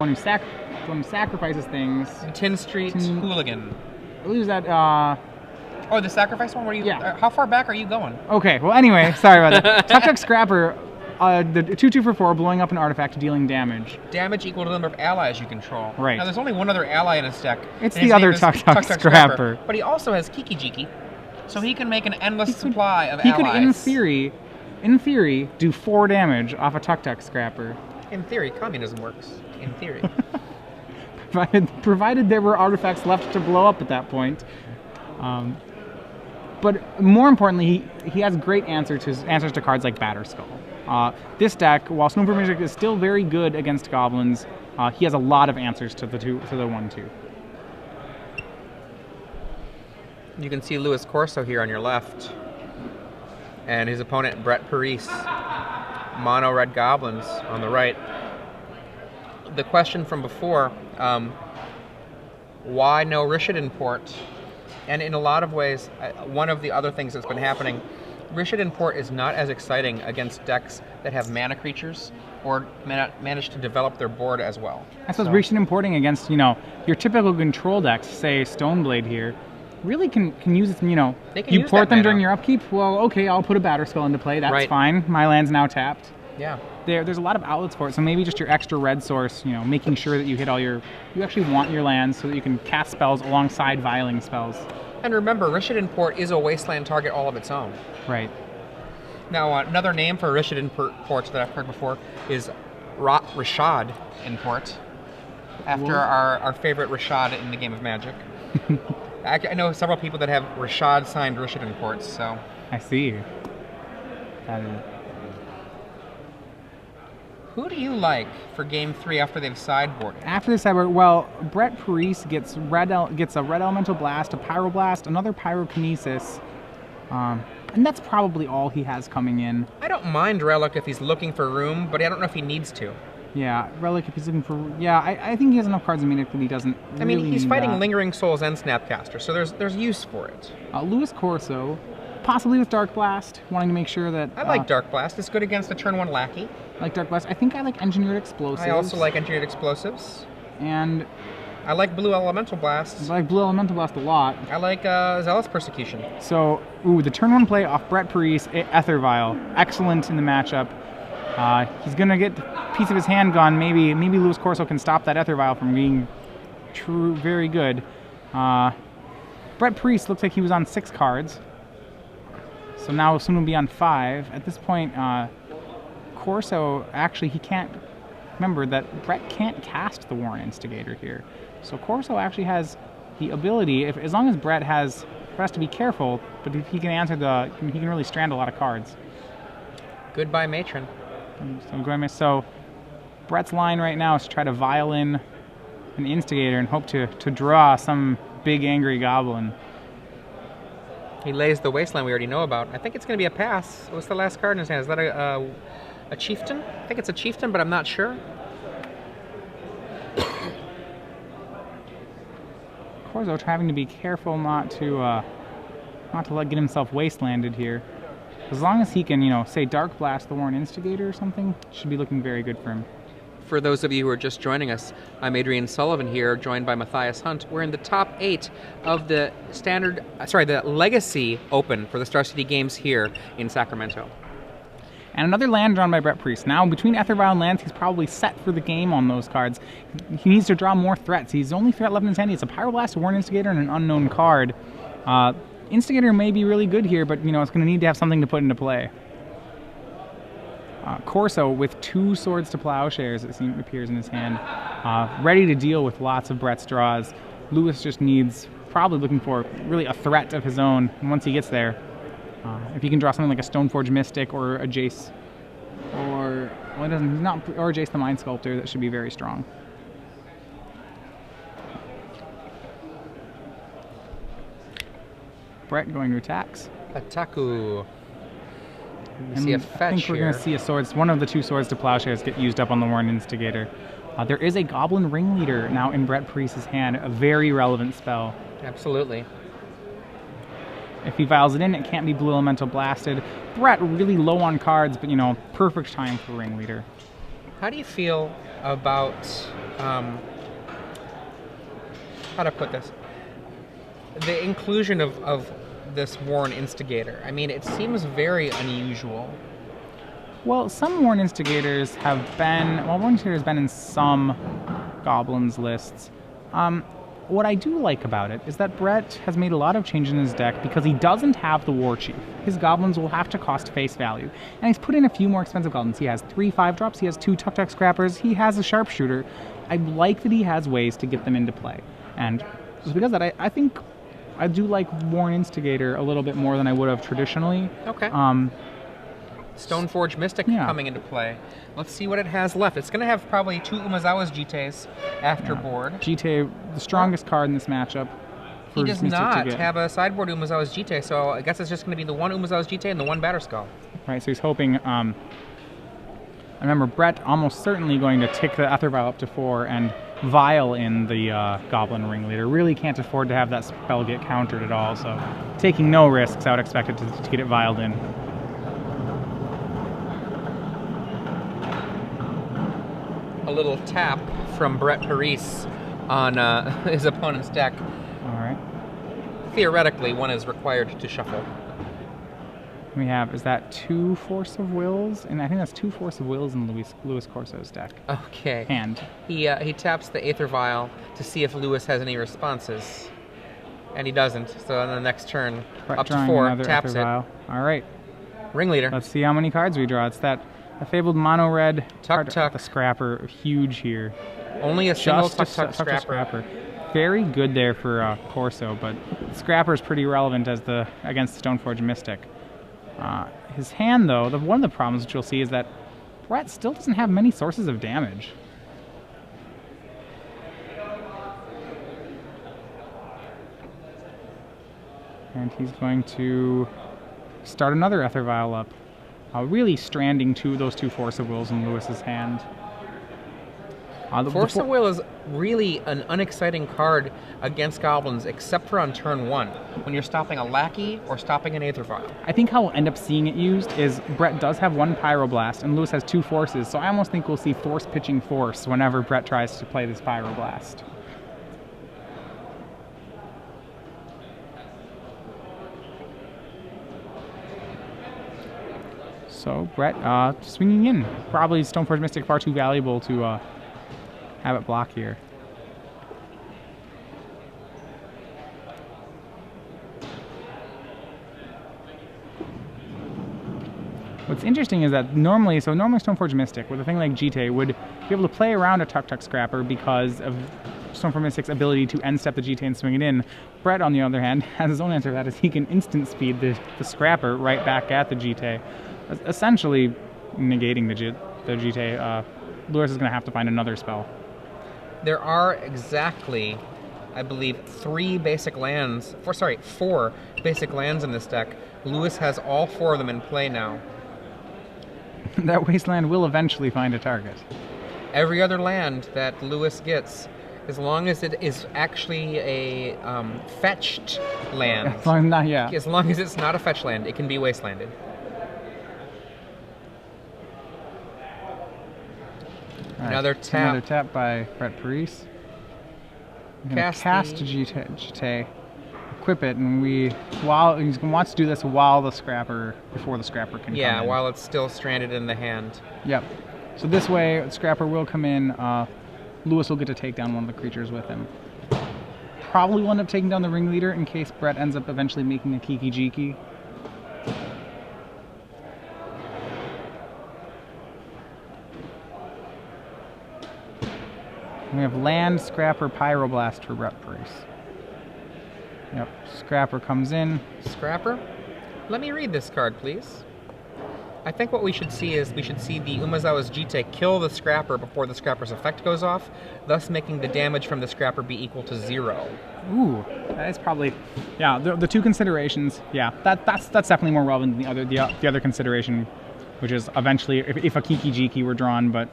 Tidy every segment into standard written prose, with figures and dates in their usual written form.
one who sacrifices things. Tin Street Hooligan. Who's that? Oh, the sacrifice one? Where you? Yeah. How far back are you going? Okay, well, anyway, sorry about that. Tuk Scrapper, the 2/2 for 4, blowing up an artifact, dealing damage. Damage equal to the number of allies you control. Right. Now, there's only one other ally in his deck. It's the other Tuk Scrapper. But he also has Kiki Jiki, so he can make an endless supply of allies. He could, in theory, do 4 damage off a Tuk Scrapper. In theory, communism works. In theory. provided there were artifacts left to blow up at that point. But more importantly, he has great answers to cards like Batterskull. This deck, while Snowflake Magic is still very good against goblins, he has a lot of answers to the 1/2. You can see Louis Corso here on your left, and his opponent Brett Parise, mono red goblins on the right. The question from before, why no Rishadan port? And in a lot of ways, one of the other things that's been happening, Rishadan port is not as exciting against decks that have mana creatures or manage to develop their board as well. I suppose Rishadan porting against, your typical control decks, say Stoneblade here, really can use it, you port them during your upkeep, well, okay, I'll put a Batterskull into play, that's fine, my land's now tapped. Yeah. There's a lot of outlets for it, so maybe just your extra red source, making sure that you hit all you actually want your lands so that you can cast spells alongside vialing spells. And remember, Rishadan port is a wasteland target all of its own. Right. Now, another name for Rishadan port that I've heard before is Rashad in port, after our favorite Rashad in the game of Magic. I know several people that have Rashad signed Rishadan ports, so. I see. That is. Who do you like for Game 3 after they've sideboarded? After the sideboard, well, Brett Parise gets a Red Elemental Blast, a Pyroblast, another Pyrokinesis, and that's probably all he has coming in. I don't mind Relic if he's looking for room, but I don't know if he needs to. Yeah, Relic if he's looking for... Yeah, I think he has enough cards in Medic that he doesn't he's fighting Lingering Souls and Snapcaster, so there's use for it. Louis Corso, possibly with Dark Blast, wanting to make sure that... I like Dark Blast. It's good against a turn 1 Lackey. I like Dark Blast. I think I like Engineered Explosives. I also like Engineered Explosives. And... I like Blue Elemental Blast. I like Blue Elemental Blast a lot. I like Zealous Persecution. So, the turn 1 play off Brett Parise, Ether Vial. Excellent in the matchup. He's going to get a piece of his hand gone. Maybe Louis Corso can stop that Ether Vial from being very good. Brett Parise looks like he was on 6 cards. So now soon will be on 5. At this point, Corso, actually, he can't... Remember that Brett can't cast the Warren Instigator here. So Corso actually has the ability, as long as Brett has to be careful, but if he can answer he can really strand a lot of cards. Goodbye, Matron. So Brett's line right now is to try to vial in an Instigator and hope to draw some big angry goblin. He lays the Wasteland we already know about. I think it's going to be a pass. What's the last card in his hand? Is that a Chieftain? I think it's a Chieftain, but I'm not sure. Corso having to be careful not to get himself wastelanded here. As long as he can, say Dark Blast the Warren Instigator or something, should be looking very good for him. For those of you who are just joining us, I'm Adrian Sullivan here, joined by Matthias Hunt. We're in the top 8 of the the Legacy Open for the Star City Games here in Sacramento. And another land drawn by Brett Parise. Now, between Ether Vial and lands, he's probably set for the game on those cards. He needs to draw more threats. He's only threat left in his hand. He has a Pyroblast, a Warren Instigator, and an unknown card. Instigator may be really good here, but it's going to need to have something to put into play. Corso with 2 Swords to Plowshares, it appears in his hand, ready to deal with lots of Brett's draws. Louis just needs, probably looking for really a threat of his own, and once he gets there, if he can draw something like a Stoneforge Mystic or a Jace, or Jace the Mind Sculptor, that should be very strong. Brett going to attacks. Attaku. I think we're going to see a swords. One of the 2 Swords to Plowshares get used up on the Warren Instigator. There is a Goblin Ringleader now in Brett Parise's hand, a very relevant spell. Absolutely. If he vials it in, it can't be Blue Elemental Blasted. Brett really low on cards, but perfect time for Ringleader. How do you feel about how to put this? The inclusion of this Warren Instigator. I mean, it seems very unusual. Well, some Warren Instigators have been... Well, Warren Instigator has been in some Goblins lists. What I do like about it is that Brett has made a lot of changes in his deck because he doesn't have the War Chief. His Goblins will have to cost face value. And he's put in a few more expensive Goblins. He has 3 5-drops, he has 2 Tuk-Tuk Scrappers, he has a Sharpshooter. I like that he has ways to get them into play. And just because of that, I think I do like Warren Instigator a little bit more than I would have traditionally. Okay. Stoneforge Mystic coming into play. Let's see what it has left. It's going to have probably 2 Umezawa's Jites after board. Jite, the strongest card in this matchup. He does not have a sideboard Umezawa's Jite, so I guess it's just going to be the 1 Umezawa's Jite and the 1 Batterskull. Right, so he's hoping... I remember Brett almost certainly going to tick the Ether Vial up to 4 and Vial in the Goblin Ringleader. Really can't afford to have that spell get countered at all, so taking no risks, I would expect it to get it vialed in. A little tap from Brett Parise on his opponent's deck. All right. Theoretically, 1 is required to shuffle. We have, is that 2 Force of Wills? And I think that's 2 Force of Wills in Luis Corso's deck. Okay. Hand. He taps the Aether Vial to see if Lewis has any responses. And he doesn't, so on the next turn, Brett up to 4, taps Ether Vial. All right. Ringleader. Let's see how many cards we draw. It's that fabled mono-red Tuk-Tuk. The Scrapper, huge here. Only a single Tuk-Tuk Scrapper. Very good there for Corso, but Scrapper is pretty relevant as against Stoneforge Mystic. His hand, though, one of the problems that you'll see is that Brett still doesn't have many sources of damage. And he's going to start another Ether Vial up. Really stranding those 2 Force of Wills in Lewis's hand. Force of Will is really an unexciting card against Goblins, except for on turn 1, when you're stopping a Lackey or stopping an Aether Vial. I think how we'll end up seeing it used is Brett does have 1 Pyroblast, and Lewis has 2 Forces, so I almost think we'll see Force pitching Force whenever Brett tries to play this Pyroblast. So Brett swinging in. Probably Stoneforge Mystic far too valuable to have it block here. What's interesting is that normally Stoneforge Mystic with a thing like Jite would be able to play around a Tuk-Tuk Scrapper because of Stoneforge Mystic's ability to end step the Jite and swing it in. Brett, on the other hand, has his own answer to that, is he can instant speed the Scrapper right back at the Jite, essentially negating the Jite. Lewis is going to have to find another spell. There are exactly, I believe, 4 basic lands in this deck. Lewis has all 4 of them in play now. That wasteland will eventually find a target. Every other land that Lewis gets, as long as it is actually a fetched land, as long as it's not a fetch land, it can be wastelanded. Right. Another tap by Brett Parise. Cast Jite, equip it, and he wants to do this before the Scrapper can come in. Yeah, while it's still stranded in the hand. Yep. So this way, the Scrapper will come in. Lewis will get to take down one of the creatures with him. Probably will end up taking down the Ringleader in case Brett ends up eventually making a Kiki-Jiki. We have Land, Scrapper, Pyroblast for Brett Parise. Yep, Scrapper comes in. Scrapper? Let me read this card, please. I think what we should see is the Umezawa's Jite kill the Scrapper before the Scrapper's effect goes off, thus making the damage from the Scrapper be equal to 0. Ooh, that is probably, yeah, the 2 considerations, yeah, that's definitely more relevant than the other consideration, which is eventually if a Kiki-Jiki were drawn, but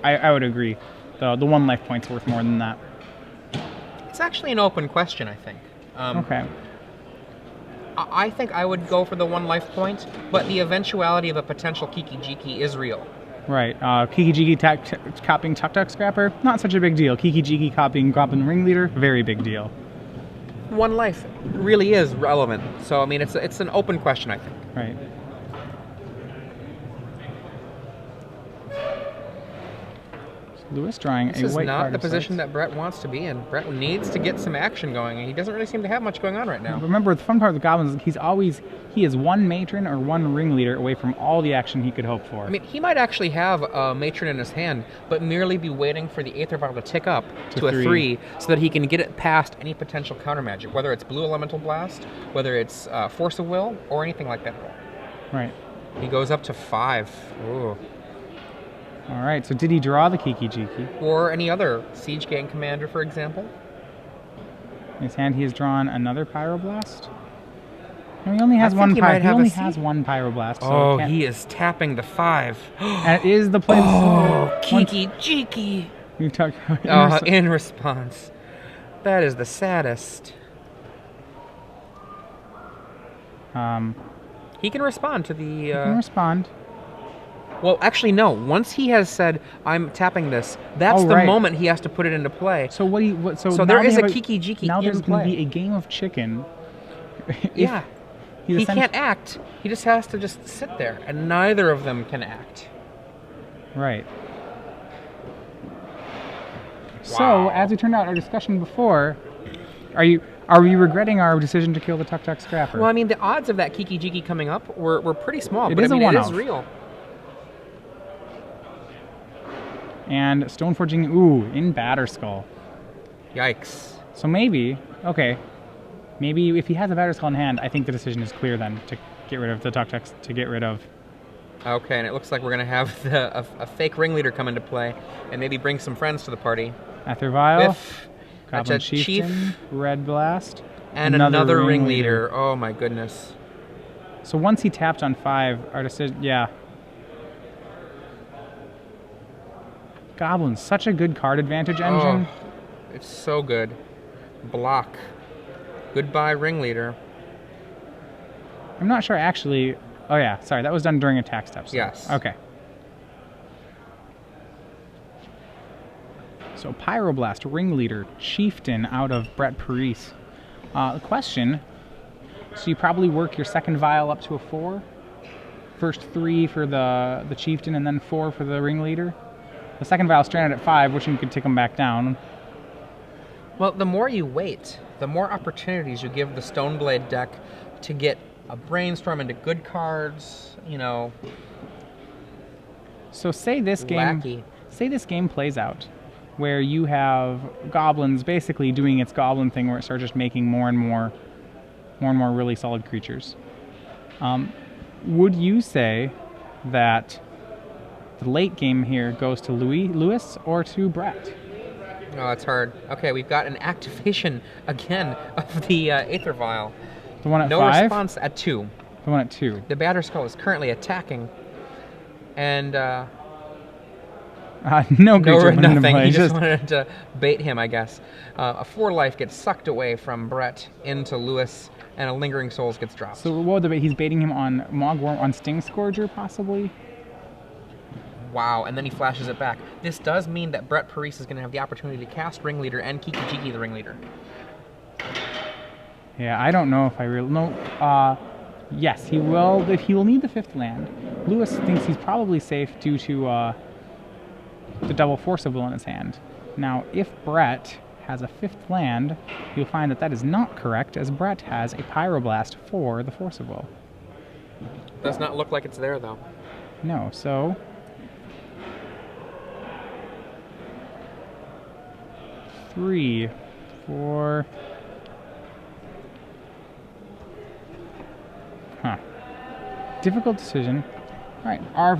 I would agree. The 1 life point's worth more than that. It's actually an open question, I think. Okay. I think I would go for the 1 life point, but the eventuality of a potential Kiki-Jiki is real. Right. Kiki-Jiki copying Tuk-Tuk Scrapper, not such a big deal. Kiki-Jiki copying Goblin Ringleader, very big deal. One life really is relevant. So, I mean, it's an open question, I think. Right. Lewis drawing a white card. This is not the of position sorts. that Brett wants to be in. Brett needs to get some action going, and he doesn't really seem to have much going on right now. Remember, the fun part of the Goblins is he is one Matron or one Ringleader away from all the action he could hope for. I mean, he might actually have a Matron in his hand, but merely be waiting for the Aether Vial to tick up to a 3 so that he can get it past any potential counter magic, whether it's Blue Elemental Blast, whether it's Force of Will, or anything like that. Right. He goes up to 5. Ooh. All right, so did he draw the Kiki-Jiki? Or any other Siege Gang commander, for example? In his hand, he has drawn another Pyroblast. No, he only has one. He only has one Pyroblast. So he is tapping the 5. And it is the play. Oh, Kiki-Jiki. You talk about in response. That is the saddest. He can respond to the. He can respond. Well, actually, no. Once he has said, "I'm tapping this," that's the moment he has to put it into play. So So there is a Kiki-Jiki now in there's going to play. be a game of chicken. Yeah. He can't act. He just has to just sit there, and neither of them can act. Right. Wow. So, as we turned out our discussion before, are we regretting our decision to kill the Tuk-Tuk Scrapper? Well, I mean, the odds of that Kiki-Jiki coming up were pretty small, It but is I mean, a it is one-off. real. And Stoneforging, in Batterskull. Yikes. So maybe if he has a Batterskull in hand, I think the decision is clear then to get rid of the Tuk-Tuks, to get rid of. Okay, and it looks like we're going to have a fake Ringleader come into play and maybe bring some friends to the party. Aether Vial, If Goblin that's a Chieftain, Chief, Red Blast, and another Ringleader. Oh my goodness. So once he tapped on 5, our decision, yeah. Goblin, such a good card advantage engine. Oh, it's so good. Block. Goodbye, Ringleader. I'm not sure actually. Oh yeah, sorry, that was done during attack steps. So. Yes. Okay. So Pyroblast, Ringleader, Chieftain out of Brett Parise. Question, so you probably work your second vial up to a 4? First 3 for the Chieftain and then 4 for the Ringleader? The second vial stranded at 5, wishing you could take them back down. Well, the more you wait, the more opportunities you give the Stoneblade deck to get a Brainstorm into good cards, you know. So say this Wacky. game plays out, where you have goblins basically doing its goblin thing, where it starts just making more and more really solid creatures. Would you say that the late game here goes to Lewis or to Brett? Oh, it's hard. Okay, we've got an activation again of the Aether Vial. The one at no 5? response at 2. The one at 2. The Batterskull is currently attacking, and no creature went into nothing. play. He just wanted to bait him, I guess. A 4 life gets sucked away from Brett into Lewis, and a Lingering Souls gets dropped. So what would the bait? He's baiting him on Mogworm, on Sting Scourger, possibly? Wow, and then he flashes it back. This does mean that Brett Parise is going to have the opportunity to cast Ringleader and Kiki-Jiki the Ringleader. Yeah, I don't know if I really know. Yes, he will. He will need the 5th land. Lewis thinks he's probably safe due to the double Force of Will in his hand. Now, if Brett has a 5th land, you'll find that that is not correct, as Brett has a Pyroblast for the Force of Will. Does not look like it's there, though. No, so 3, 4. Difficult decision. All right, our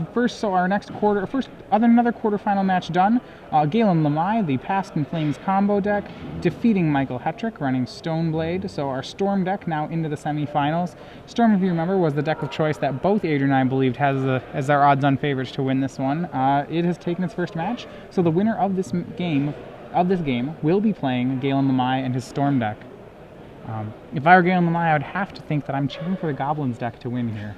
next another quarterfinal match done. Galen Lamai, the Past in Flames combo deck, defeating Michael Hetrick, running Stoneblade. So our Storm deck now into the semifinals. Storm, if you remember, was the deck of choice that both Adrian and I believed as our odds-on favorites to win this one. It has taken its first match, so the winner of this game will be playing Galen Lamai and his Storm deck. If I were Galen Lamai, I would have to think that I'm cheering for the Goblins deck to win here.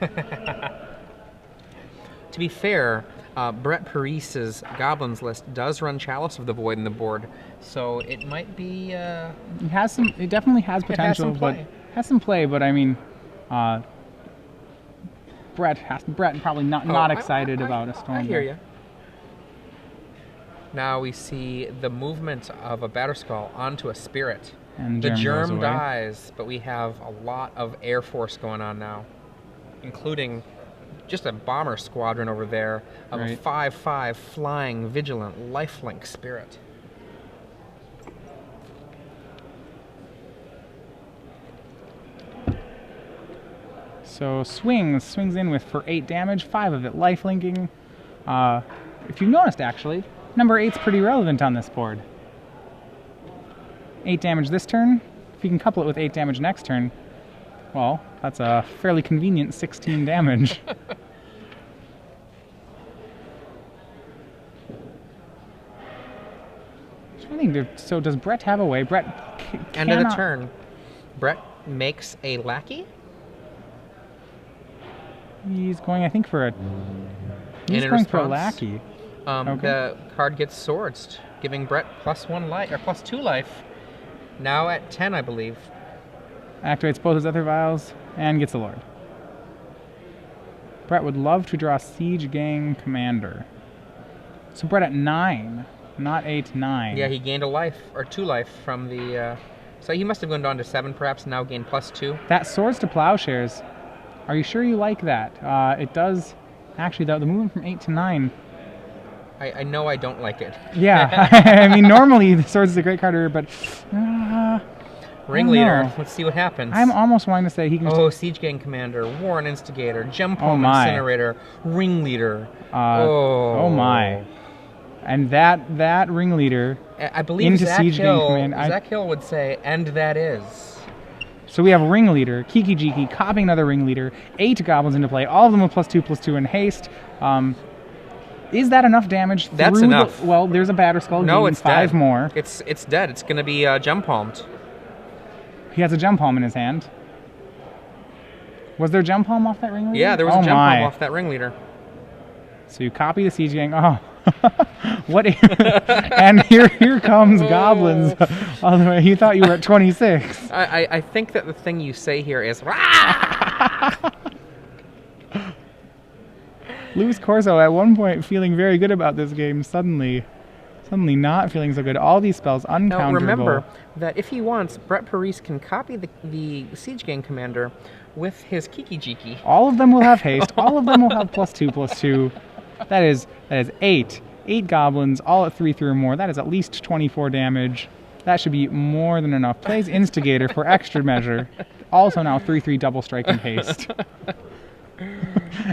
To be fair, Brett Parise's Goblins list does run Chalice of the Void in the board, so it might be... It has some. It definitely has potential, but has some play. But I mean, Brett probably not excited about a Storm. I hear you. Now we see the movement of a Batterskull onto a Spirit. And the Germ dies, but we have a lot of Air Force going on now, including just a bomber squadron over there of a 5/5 flying, vigilant, lifelink Spirit. So swings in with for 8 damage, 5 of it lifelinking. If you noticed, actually, number 8's pretty relevant on this board. 8 damage this turn. If you can couple it with 8 damage next turn, well, that's a fairly convenient 16 damage. I think so. Does Brett have a way? Brett end of the turn. Brett makes a lackey. He's going, I think, for a. He's going for a lackey. The card gets swords, giving Brett +1 life or +2 life. Now at 10, I believe. Activates both his other vials and gets a lord. Brett would love to draw Siege Gang Commander. So Brett at 9, not 8, 9. Yeah, he gained a life or 2 life from the. So he must have gone down to 7, perhaps. Now gained +2. That Swords to Plowshares. Are you sure you like that? It does. Actually, though, the movement from 8 to 9. I know I don't like it. Yeah, I mean, normally the Swords is a great card, but Ringleader. Let's see what happens. I'm almost wanting to say he can. Oh, Siege Gang Commander, Warren Instigator, Gem Palm Incinerator, Ringleader. Oh my! And that Ringleader. I believe into Zach Siege Hill. Gang Command. Zach Hill would say, "And that is." So we have Ringleader, Kiki Jiki, copying another Ringleader, 8 goblins into play, all of them with +2/+2 in haste. Is that enough damage? That's enough. Well, there's a Batterskull. No, it's 5 dead. more. It's dead. It's going to be Gem Palmed. He has a Gem Palm in his hand. Was there Gem Palm off that Ringleader? Yeah, there was a Gem Palm off that Ringleader. So you copy the Siege Gang. Oh, what? And here comes goblins. All the way. You thought you were at 26. I think that the thing you say here is. Luis Corso at one point feeling very good about this game, suddenly not feeling so good. All these spells uncounterable. Now remember that if he wants, Brett Parise can copy the Siege Gang Commander with his Kiki Jiki. All of them will have haste. All of them will have +2/+2. That is 8 goblins, all at 3/3 or more. That is at least 24 damage. That should be more than enough. Plays Instigator for extra measure. Also now 3/3 double strike and haste.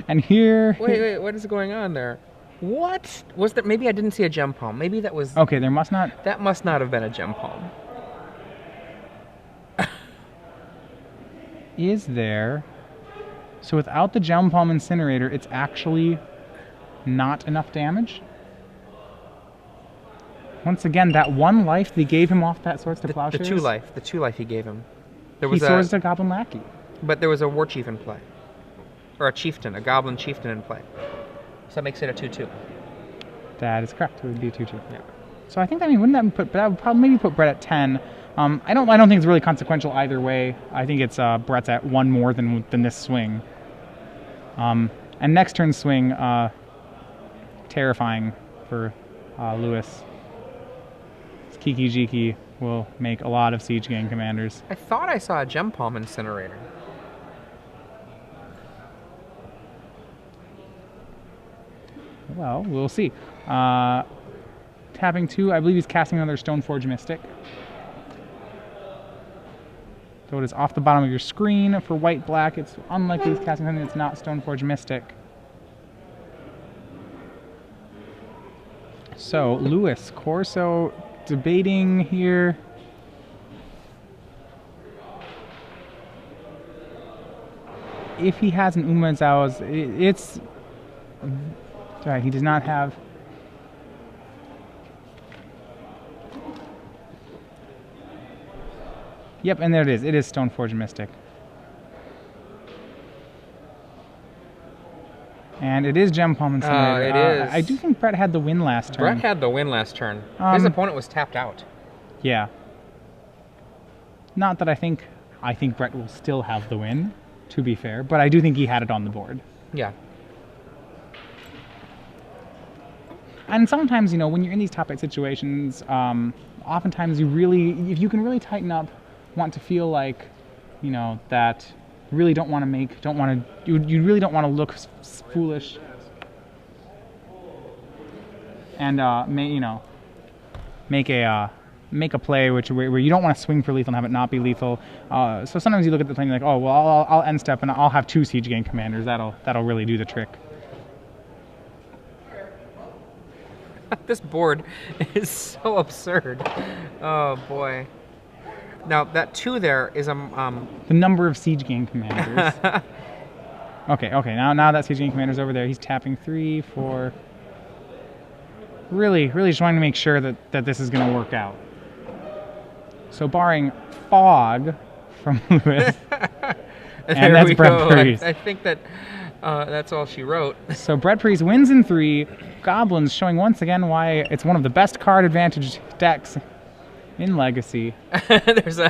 And here... Wait, what is going on there? What? Was there... Maybe I didn't see a Gem Palm. Maybe that was... Okay, there must not... That must not have been a Gem Palm. Is there... So without the Gem Palm Incinerator, it's actually not enough damage? Once again, that 1 life they gave him off that Swords to Plowshares? The 2 life he gave him. There was he swords to Goblin Lackey. But there was a War Chief in play. Or a Chieftain, a Goblin Chieftain in play. So that makes it a 2/2. That is correct. It would be a 2/2. Yeah. So I think that would probably maybe put Brett at 10. I don't think it's really consequential either way. I think it's Brett's at 1 more than this swing. And next turn's swing, terrifying for Lewis. Kiki Jiki will make a lot of Siege Gang commanders. I thought I saw a Gem Palm Incinerator. Well, we'll see. Tapping 2, I believe he's casting another Stoneforge Mystic. So it is off the bottom of your screen. For white-black, it's unlikely he's casting something that's not Stoneforge Mystic. So, Luis Corso debating here. If he has an Umazawa's, it's... Sorry, he does not have... Yep, and there it is. It is Stoneforge Mystic. And it is Gem Palm Incinerator. It is. I do think Brett had the win last turn. Brett had the win last turn. His opponent was tapped out. Yeah. Not that I think Brett will still have the win, to be fair, but I do think he had it on the board. Yeah. And sometimes, when you're in these top 8 situations, oftentimes if you can really tighten up, want to feel like, that you really don't want to you really don't want to look foolish, and make a play where you don't want to swing for lethal and have it not be lethal. So sometimes you look at the play and you're like, oh well, I'll end step and I'll have 2 Siege Gang commanders. That'll really do the trick. This board is so absurd. Oh boy. Now that 2 there is the number of Siege Gang commanders. Okay. Now that Siege Gang commander's over there, he's tapping 3, 4. Really just wanting to make sure that this is going to work out. So barring fog from Lewis, and that's Brett Parise. I think that's all she wrote. So Brett Parise wins in 3. Goblins showing once again why it's one of the best card advantage decks in Legacy. There's a